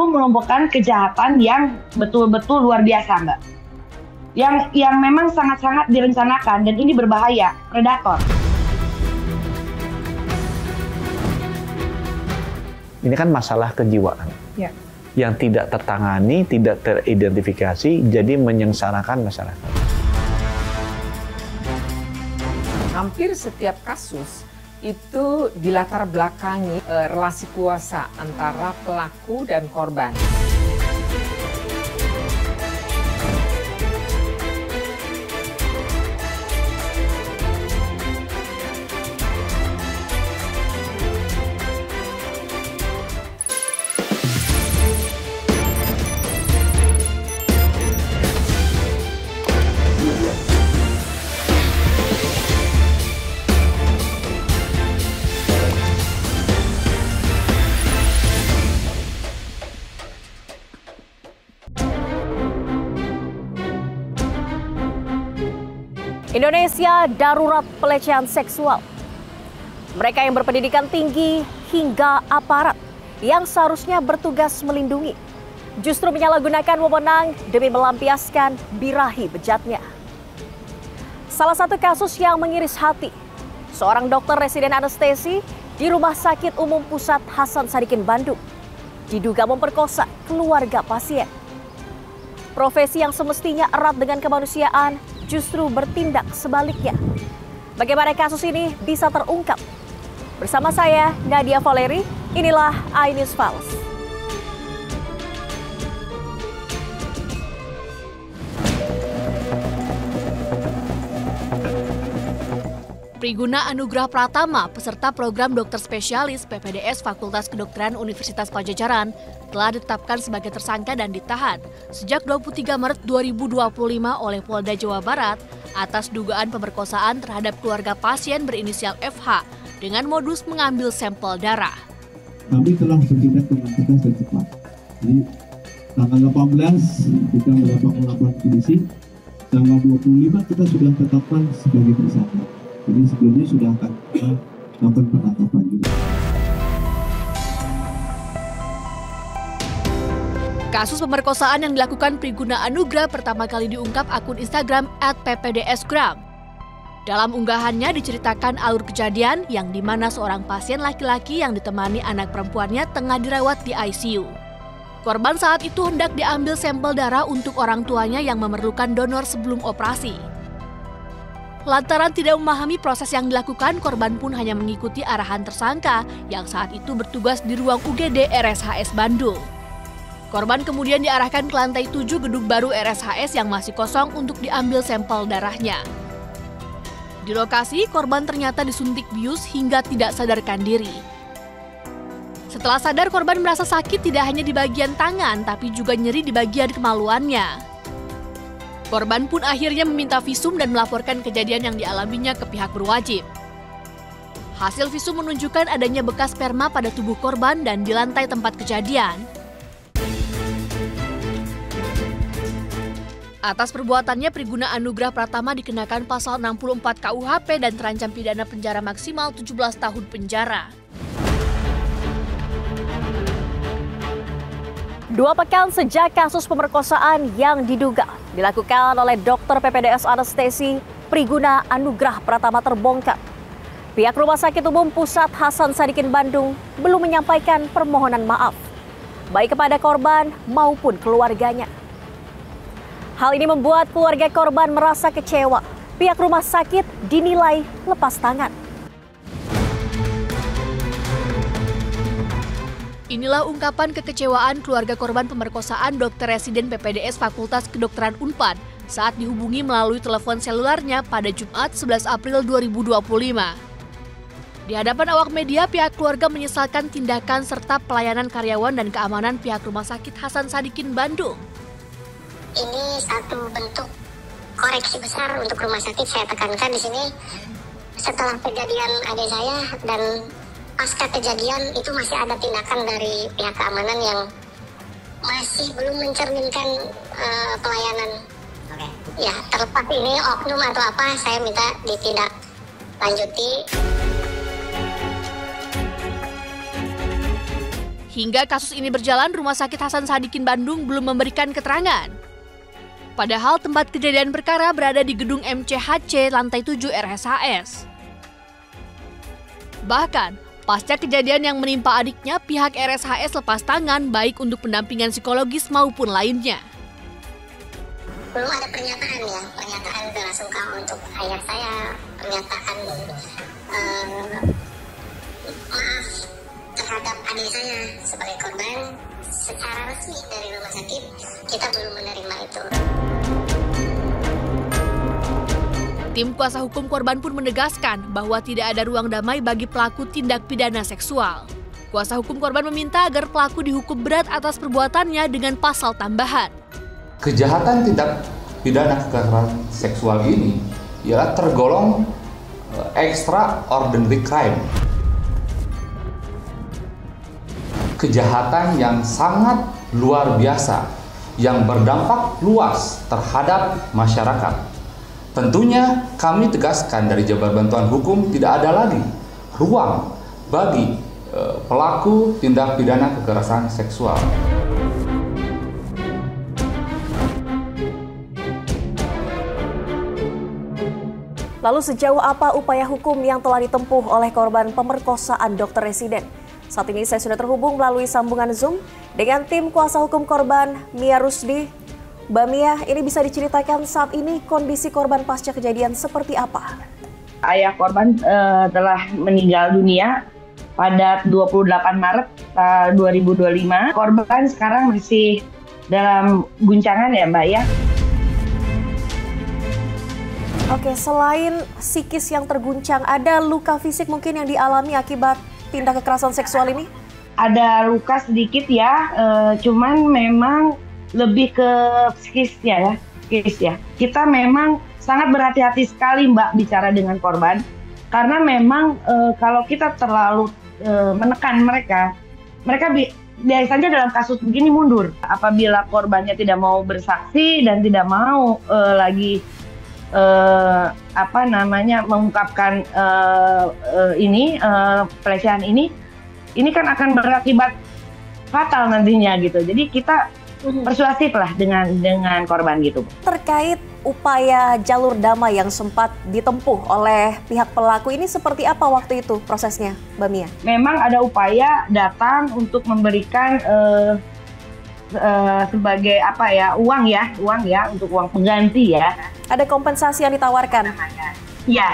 mampu melumpuhkan kejahatan yang betul-betul luar biasa, Mbak. Yang memang sangat-sangat direncanakan dan ini berbahaya, predator. Ini kan masalah kejiwaan. Ya. Yang tidak tertangani, tidak teridentifikasi, jadi menyengsarakan masyarakat. Hampir setiap kasus itu dilatar belakangi relasi kuasa antara pelaku dan korban. Indonesia darurat pelecehan seksual. Mereka yang berpendidikan tinggi hingga aparat yang seharusnya bertugas melindungi justru menyalahgunakan wewenang demi melampiaskan birahi bejatnya. Salah satu kasus yang mengiris hati, seorang dokter residen anestesi di Rumah Sakit Umum Pusat Hasan Sadikin Bandung diduga memperkosa keluarga pasien. Profesi yang semestinya erat dengan kemanusiaan justru bertindak sebaliknya. Bagaimana kasus ini bisa terungkap? Bersama saya, Nadia Valeri, inilah iNews Files. Priguna Anugrah Pratama, peserta program dokter spesialis PPDS Fakultas Kedokteran Universitas Padjadjaran, telah ditetapkan sebagai tersangka dan ditahan sejak 23 Maret 2025 oleh Polda Jawa Barat atas dugaan pemerkosaan terhadap keluarga pasien berinisial FH dengan modus mengambil sampel darah. Kami telah bertindak dengan tegas dan cepat. Jadi, tanggal 18 kita melakukan polisi, tanggal 25 kita sudah tetapkan sebagai tersangka. Jadi sebelumnya sudah akan melakukan penangkapan juga. Kasus pemerkosaan yang dilakukan Priguna Anugrah pertama kali diungkap akun Instagram @ppdsgram. Dalam unggahannya diceritakan alur kejadian yang dimana seorang pasien laki-laki yang ditemani anak perempuannya tengah dirawat di ICU. Korban saat itu hendak diambil sampel darah untuk orang tuanya yang memerlukan donor sebelum operasi. Lantaran tidak memahami proses yang dilakukan, korban pun hanya mengikuti arahan tersangka yang saat itu bertugas di ruang UGD RSHS Bandung. Korban kemudian diarahkan ke lantai 7 gedung baru RSHS yang masih kosong untuk diambil sampel darahnya. Di lokasi, korban ternyata disuntik bius hingga tidak sadarkan diri. Setelah sadar, korban merasa sakit tidak hanya di bagian tangan, tapi juga nyeri di bagian kemaluannya. Korban pun akhirnya meminta visum dan melaporkan kejadian yang dialaminya ke pihak berwajib. Hasil visum menunjukkan adanya bekas sperma pada tubuh korban dan di lantai tempat kejadian. Atas perbuatannya, Priguna Anugrah Pratama dikenakan pasal 64 KUHP dan terancam pidana penjara maksimal 17 tahun penjara. 2 pekan sejak kasus pemerkosaan yang diduga dilakukan oleh dokter PPDS anestesi Priguna Anugrah Pratama terbongkar. Pihak Rumah Sakit Umum Pusat Hasan Sadikin Bandung belum menyampaikan permohonan maaf, baik kepada korban maupun keluarganya. Hal ini membuat keluarga korban merasa kecewa. Pihak rumah sakit dinilai lepas tangan. Inilah ungkapan kekecewaan keluarga korban pemerkosaan dokter residen PPDS Fakultas Kedokteran Unpad saat dihubungi melalui telepon selularnya pada Jumat 11 April 2025. Di hadapan awak media, pihak keluarga menyesalkan tindakan serta pelayanan karyawan dan keamanan pihak Rumah Sakit Hasan Sadikin Bandung. Ini satu bentuk koreksi besar untuk rumah sakit, saya tekankan di sini. Setelah kejadian adik saya dan pasca kejadian itu masih ada tindakan dari pihak keamanan yang masih belum mencerminkan pelayanan. Ya, terlepas ini oknum atau apa, saya minta ditindak lanjuti. Hingga kasus ini berjalan, Rumah Sakit Hasan Sadikin Bandung belum memberikan keterangan. Padahal tempat kejadian perkara berada di gedung MCHC lantai 7 RSHS. Bahkan, pasca kejadian yang menimpa adiknya, pihak RSHS lepas tangan baik untuk pendampingan psikologis maupun lainnya. Belum ada pernyataan belasungkawa untuk ayah saya, pernyataan maaf terhadap adik saya sebagai korban secara resmi dari rumah sakit. Kita belum menerima itu. Tim kuasa hukum korban pun menegaskan bahwa tidak ada ruang damai bagi pelaku tindak pidana seksual. Kuasa hukum korban meminta agar pelaku dihukum berat atas perbuatannya dengan pasal tambahan. Kejahatan tindak pidana kekerasan seksual ini ialah tergolong extraordinary crime. Kejahatan yang sangat luar biasa, yang berdampak luas terhadap masyarakat. Tentunya kami tegaskan dari Jabar Bantuan Hukum tidak ada lagi ruang bagi pelaku tindak pidana kekerasan seksual. Lalu sejauh apa upaya hukum yang telah ditempuh oleh korban pemerkosaan Dr. Residen? Saat ini saya sudah terhubung melalui sambungan Zoom dengan tim kuasa hukum korban, Mia Rusdi. Mbak Mia, ini bisa diceritakan saat ini kondisi korban pasca kejadian seperti apa? Ayah korban telah meninggal dunia pada 28 Maret 2025. Korban sekarang masih dalam guncangan ya Mbak ya. Oke, selain psikis yang terguncang, ada luka fisik mungkin yang dialami akibat tindak kekerasan seksual ini? Ada luka sedikit ya, cuman memang lebih ke psikisnya ya. Kita memang sangat berhati-hati sekali Mbak bicara dengan korban, karena memang kalau kita terlalu menekan mereka biasanya dalam kasus begini mundur. Apabila korbannya tidak mau bersaksi dan tidak mau lagi mengungkapkan pelecehan ini kan akan berakibat fatal nantinya gitu. Jadi kita persuasif lah dengan korban gitu. Terkait upaya jalur damai yang sempat ditempuh oleh pihak pelaku ini seperti apa waktu itu prosesnya, Mbak Mia? Memang ada upaya datang untuk memberikan sebagai uang ya untuk uang pengganti ya. Ada kompensasi yang ditawarkan? Ya,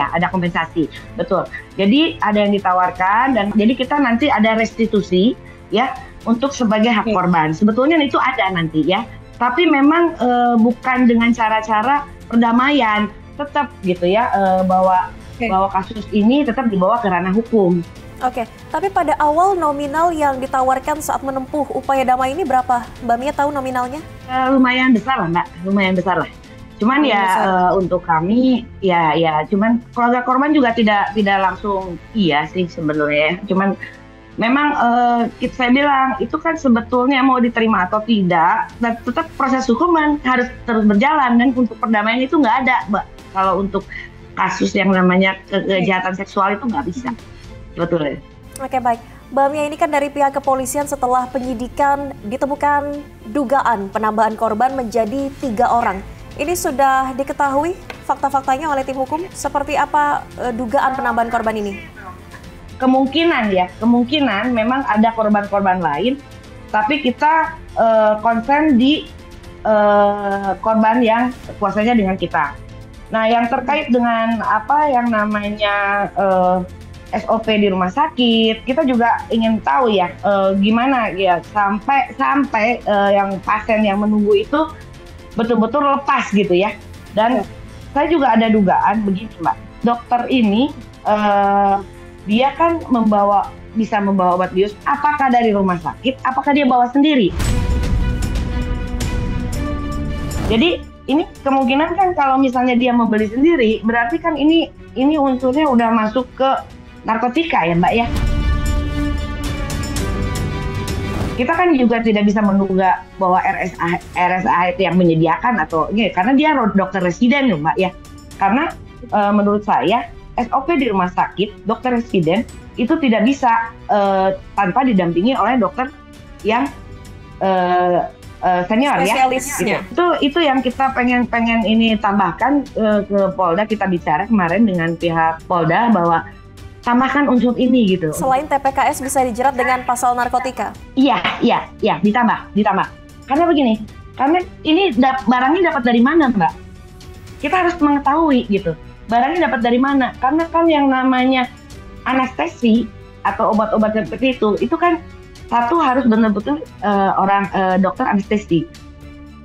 ada kompensasi, betul. Jadi ada yang ditawarkan dan jadi kita nanti ada restitusi ya untuk sebagai hak korban. Sebetulnya itu ada nanti ya, tapi memang bukan dengan cara-cara perdamaian, tetap gitu ya bahwa kasus ini tetap dibawa ke ranah hukum. Oke, tapi pada awal nominal yang ditawarkan saat menempuh upaya damai ini berapa? Mbak Mia tahu nominalnya? Lumayan besar lah Mbak, lumayan besar lah. Cuman untuk kami cuman keluarga korban juga tidak langsung iya sih sebenarnya. Cuman memang saya bilang itu kan sebetulnya mau diterima atau tidak, dan tetap proses hukum harus terus berjalan dan untuk perdamaian itu nggak ada Mbak. Kalau untuk kasus yang namanya kejahatan seksual itu nggak bisa. Betul ya. Oke, baik. Mbak Mia, ini kan dari pihak kepolisian setelah penyidikan ditemukan dugaan penambahan korban menjadi 3 orang. Ini sudah diketahui fakta-faktanya oleh tim hukum? Seperti apa dugaan penambahan korban ini? Kemungkinan memang ada korban-korban lain, tapi kita konsen di korban yang kuasanya dengan kita. Nah, yang terkait dengan yang namanya SOP di rumah sakit, kita juga ingin tahu ya gimana ya sampai yang pasien yang menunggu itu betul-betul lepas gitu ya. Dan saya juga ada dugaan begini Mbak, dokter ini dia kan bisa membawa obat bius, apakah dari rumah sakit, apakah dia bawa sendiri? Jadi ini kemungkinan kan kalau misalnya dia membeli sendiri, berarti kan ini unsurnya udah masuk ke narkotika ya Mbak ya. Kita kan juga tidak bisa menduga bahwa RSA itu yang menyediakan atau karena dia dokter residen loh Mbak ya. Karena menurut saya SOP di rumah sakit, dokter residen itu tidak bisa tanpa didampingi oleh dokter yang senior spesialisnya. Ya. Itu yang kita pengen ini tambahkan ke Polda. Kita bicara kemarin dengan pihak Polda bahwa tambahkan unsur ini gitu. Selain TPKS bisa dijerat dengan pasal narkotika? Iya, ditambah. Karena begini, karena ini barangnya dapat dari mana, Mbak? Kita harus mengetahui gitu. Barangnya dapat dari mana? Karena kan yang namanya anestesi atau obat-obat seperti itu kan satu harus benar-benar orang dokter anestesi,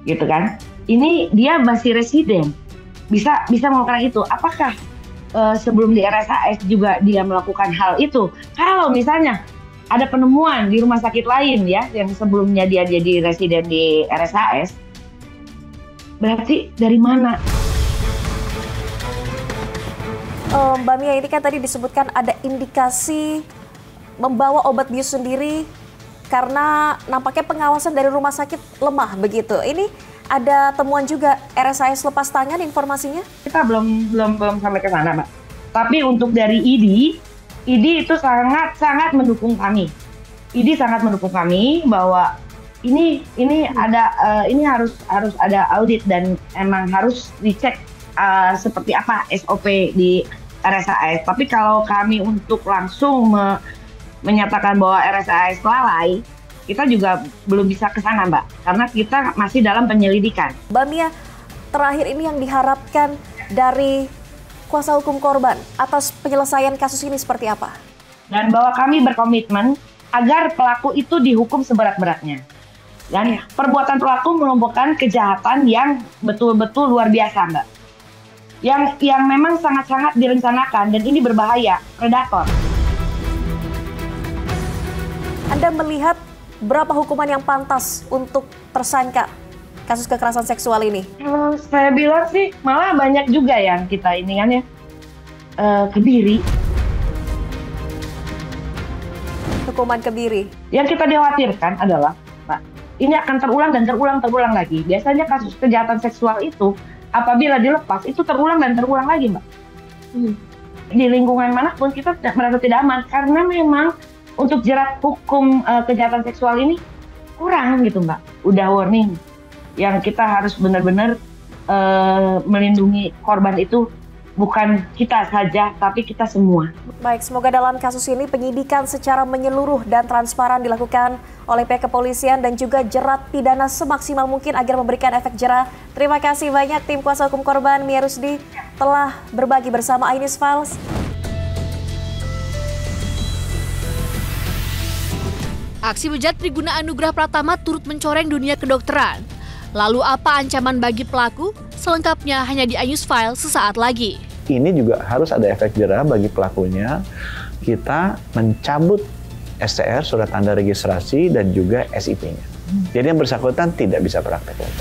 gitu kan? Ini dia masih residen, bisa melakukan itu. Apakah sebelum di RSAS juga dia melakukan hal itu? Kalau misalnya ada penemuan di rumah sakit lain ya, yang sebelumnya dia jadi residen di RSAS, berarti dari mana? Mbak Mia, ini kan tadi disebutkan ada indikasi membawa obat bius sendiri karena nampaknya pengawasan dari rumah sakit lemah begitu. Ini ada temuan juga RSAS lepas tangan informasinya? Kita belum sampai ke sana, Mbak. Tapi untuk dari ID itu sangat mendukung kami. ID sangat mendukung kami bahwa ini harus ada audit dan emang harus dicek seperti apa SOP di RSAS. Tapi kalau kami untuk langsung menyatakan bahwa RSAS lalai, kita juga belum bisa ke sana, Mbak. Karena kita masih dalam penyelidikan. Mbak Mia, terakhir ini yang diharapkan dari kuasa hukum korban atas penyelesaian kasus ini seperti apa? Dan bahwa kami berkomitmen agar pelaku itu dihukum seberat-beratnya. Dan perbuatan pelaku merupakan kejahatan yang betul-betul luar biasa, Mbak. Yang memang sangat-sangat direncanakan dan ini berbahaya, predator. Anda melihat berapa hukuman yang pantas untuk tersangka kasus kekerasan seksual ini? Saya bilang sih malah banyak juga yang kita ini kan ya kebiri. Hukuman kebiri. Yang kita khawatirkan adalah, Mbak, ini akan terulang dan terulang lagi. Biasanya kasus kejahatan seksual itu apabila dilepas itu terulang dan terulang lagi, Mbak. Di lingkungan manapun kita merasa tidak aman karena memang untuk jerat hukum kejahatan seksual ini kurang gitu, Mbak. Udah warning yang kita harus benar-benar melindungi korban itu bukan kita saja tapi kita semua. Baik, semoga dalam kasus ini penyidikan secara menyeluruh dan transparan dilakukan oleh pihak kepolisian dan juga jerat pidana semaksimal mungkin agar memberikan efek jera. Terima kasih banyak tim kuasa hukum korban Mia Rusdi telah berbagi bersama Ainews Files. Aksi bejat Triguna Anugrah Pratama turut mencoreng dunia kedokteran. Lalu apa ancaman bagi pelaku? Selengkapnya hanya di Ainews Files sesaat lagi. Ini juga harus ada efek jera bagi pelakunya. Kita mencabut STR, surat tanda registrasi, dan juga SIP-nya. Jadi yang bersangkutan tidak bisa praktek lagi.